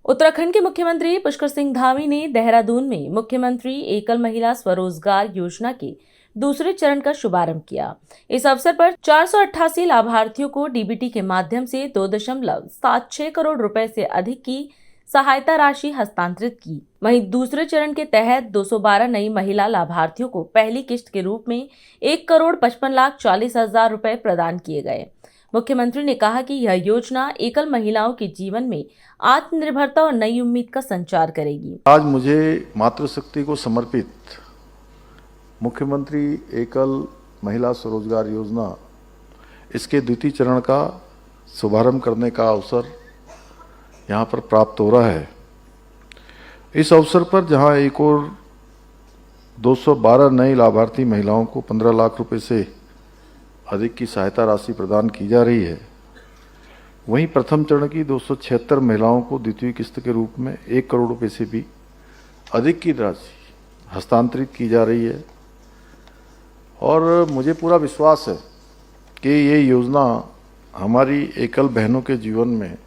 उत्तराखंड के मुख्यमंत्री पुष्कर सिंह धामी ने देहरादून में मुख्यमंत्री एकल महिला स्वरोजगार योजना के दूसरे चरण का शुभारंभ किया। इस अवसर पर 488 लाभार्थियों को डीबीटी के माध्यम से 2.76 करोड़ रुपए से अधिक की सहायता राशि हस्तांतरित की। वहीं दूसरे चरण के तहत 212 नई महिला लाभार्थियों को पहली किश्त के रूप में 1,55,40,000 रुपए प्रदान किए गए। मुख्यमंत्री ने कहा कि यह योजना एकल महिलाओं के जीवन में आत्मनिर्भरता और नई उम्मीद का संचार करेगी। आज मुझे मातृशक्ति को समर्पित मुख्यमंत्री एकल महिला स्वरोजगार योजना इसके द्वितीय चरण का शुभारंभ करने का अवसर यहाँ पर प्राप्त हो रहा है। इस अवसर पर जहाँ एक और 212 नई लाभार्थी महिलाओं को 15 लाख रुपए से अधिक की सहायता राशि प्रदान की जा रही है, वहीं प्रथम चरण की 276 महिलाओं को द्वितीय किस्त के रूप में 1 करोड़ रुपए से भी अधिक की राशि हस्तांतरित की जा रही है। और मुझे पूरा विश्वास है कि ये योजना हमारी एकल बहनों के जीवन में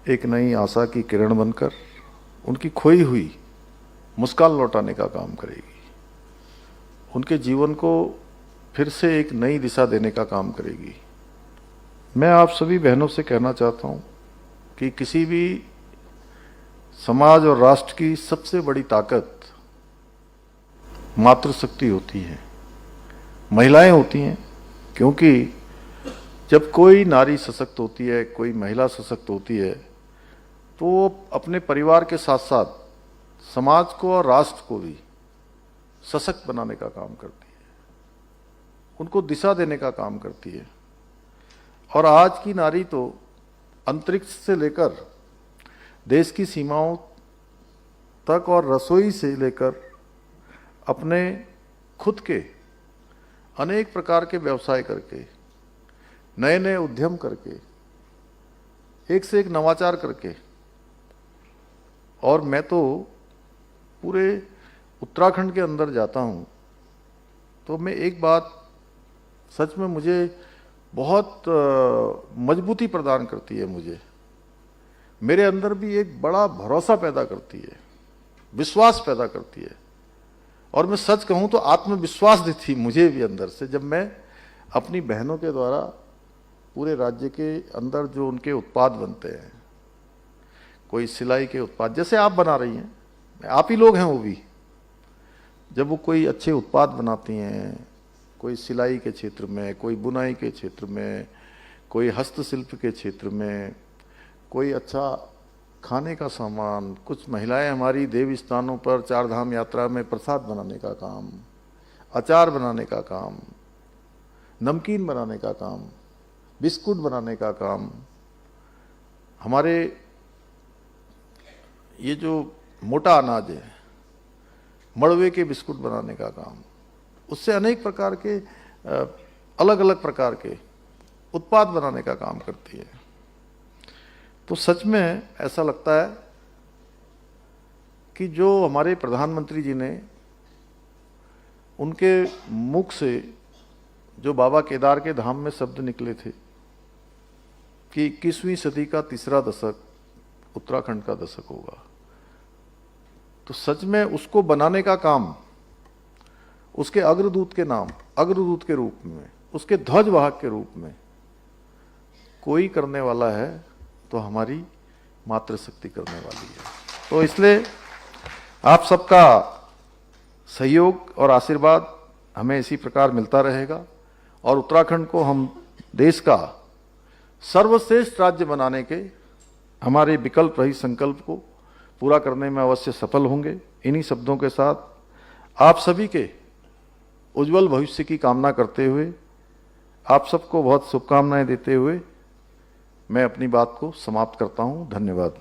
एक नई आशा की किरण बनकर उनकी खोई हुई मुस्कान लौटाने का काम करेगी, उनके जीवन को फिर से एक नई दिशा देने का काम करेगी। मैं आप सभी बहनों से कहना चाहता हूं कि किसी भी समाज और राष्ट्र की सबसे बड़ी ताकत मातृशक्ति होती है, महिलाएं होती हैं। क्योंकि जब कोई नारी सशक्त होती है, कोई महिला सशक्त होती है, तो वो अपने परिवार के साथ साथ समाज को और राष्ट्र को भी सशक्त बनाने का काम करती है, उनको दिशा देने का काम करती है। और आज की नारी तो अंतरिक्ष से लेकर देश की सीमाओं तक और रसोई से लेकर अपने खुद के अनेक प्रकार के व्यवसाय करके, नए नए उद्यम करके, एक से एक नवाचार करके, और मैं तो पूरे उत्तराखंड के अंदर जाता हूं तो मैं एक बात सच में मुझे बहुत मजबूती प्रदान करती है, मुझे मेरे अंदर भी एक बड़ा भरोसा पैदा करती है, विश्वास पैदा करती है। और मैं सच कहूं तो आत्मविश्वास देती मुझे भी अंदर से, जब मैं अपनी बहनों के द्वारा पूरे राज्य के अंदर जो उनके उत्पाद बनते हैं, कोई सिलाई के उत्पाद जैसे आप बना रही हैं, आप ही लोग हैं वो भी, जब वो कोई अच्छे उत्पाद बनाती हैं, कोई सिलाई के क्षेत्र में, कोई बुनाई के क्षेत्र में, कोई हस्तशिल्प के क्षेत्र में, कोई अच्छा खाने का सामान, कुछ महिलाएं हमारी देव स्थानों पर चार धाम यात्रा में प्रसाद बनाने का काम, अचार बनाने का काम, नमकीन बनाने का काम, बिस्कुट बनाने का काम, हमारे ये जो मोटा अनाज है मड़वे के बिस्कुट बनाने का काम, उससे अनेक प्रकार के अलग अलग प्रकार के उत्पाद बनाने का काम करती है। तो सच में ऐसा लगता है कि जो हमारे प्रधानमंत्री जी ने, उनके मुख से जो बाबा केदार के धाम में शब्द निकले थे कि 21वीं सदी का तीसरा दशक उत्तराखंड का दशक होगा, तो सच में उसको बनाने का काम उसके अग्रदूत के नाम, अग्रदूत के रूप में, उसके ध्वजवाहक के रूप में कोई करने वाला है तो हमारी मातृशक्ति करने वाली है। तो इसलिए आप सबका सहयोग और आशीर्वाद हमें इसी प्रकार मिलता रहेगा और उत्तराखंड को हम देश का सर्वश्रेष्ठ राज्य बनाने के हमारे विकल्प रहित संकल्प को पूरा करने में अवश्य सफल होंगे। इन्हीं शब्दों के साथ आप सभी के उज्जवल भविष्य की कामना करते हुए, आप सबको बहुत शुभकामनाएं देते हुए मैं अपनी बात को समाप्त करता हूं। धन्यवाद।